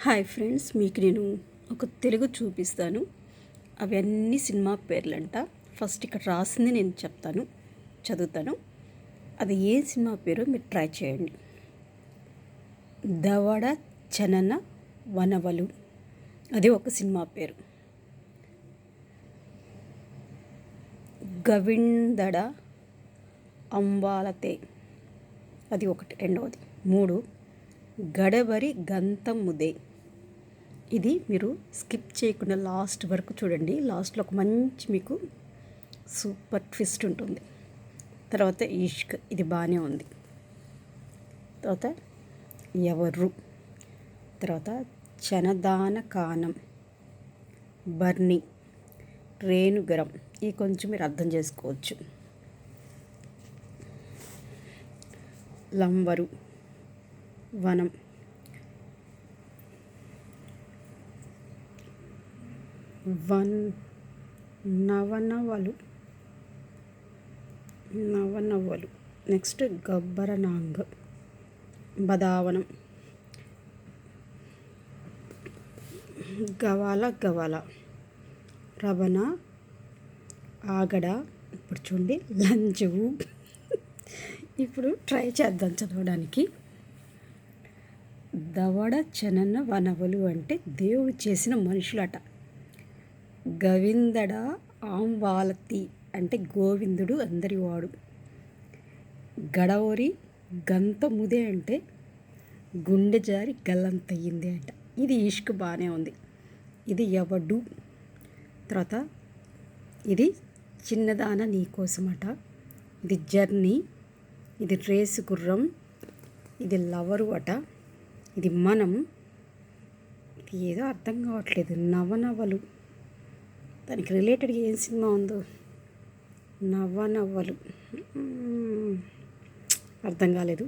Hi friends, మీకు నేను ఒక తెలుగు చూపిస్తాను. అవన్నీ సినిమా పేర్లంట. ఫస్ట్ ఇక్కడ రాసింది నేను చెప్తాను, చదువుతాను. అది ఏ సినిమా పేరో మీరు ట్రై చేయండి. దవడ చనన వనవలు, అది ఒక సినిమా పేరు. గవిందడ అంబాలతే, అది ఒకటి. రెండవది. 3 గడబరి గంతముదే. ఇది మీరు స్కిప్ చేయకుండా లాస్ట్ వరకు చూడండి. లాస్ట్లో ఒక మంచి మీకు సూపర్ ట్విస్ట్ ఉంటుంది. తర్వాత ఇష్క్, ఇది బాగానే ఉంది. తర్వాత ఎవరు, తర్వాత చనదాన కానం, బర్ని, రేణుగరం. ఈ కొంచెం మీరు అర్థం చేసుకోవచ్చు. లంబరు, వనం, నవనవలు, నెక్స్ట్ గబ్బరనాంగ్, బదావనం, గవాల, రవణ, ఆగడ. ఇప్పుడు చూడండి లంజువు. ఇప్పుడు ట్రై చేద్దాం చదవడానికి. దవడ చనన వనవలు అంటే దేవుడు చేసిన మనుషులట. గవిందడ ఆంవాలతి అంటే గోవిందుడు అందరివాడు. గడవరి గంతముదే అంటే గుండె జారి గల్లంతయ్యింది అంట. ఇది ఇష్క్ బాగానే ఉంది. ఇది ఎవడు. తర్వాత ఇది చిన్నదాన నీకోసమట. ఇది జర్నీ. ఇది రేసు గుర్రం. ఇది లవరు అట. ఇది మనం. ఇది ఏదో అర్థం కావట్లేదు. నవనవలు, దానికి రిలేటెడ్గా ఏం సినిమా ఉందో. నవనవలు అర్థం కాలేదు.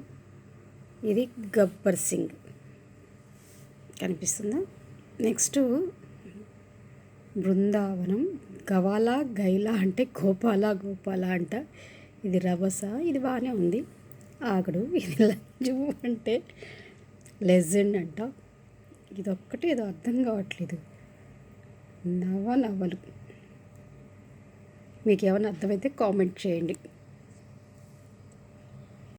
ఇది గబ్బర్ సింగ్ కనిపిస్తుందా. నెక్స్ట్ బృందావనం. గవాలా గైలా అంటే గోపాల అంట. ఇది రభస, ఇది బాగానే ఉంది. ఆగడు. ఇది లంజు అంటే లెజెండ్ అంట. ఇదొక్కటి ఏదో అర్థం కావట్లేదు. నవనవలు. మీకు ఏమైనా అర్థమైతే కామెంట్ చేయండి.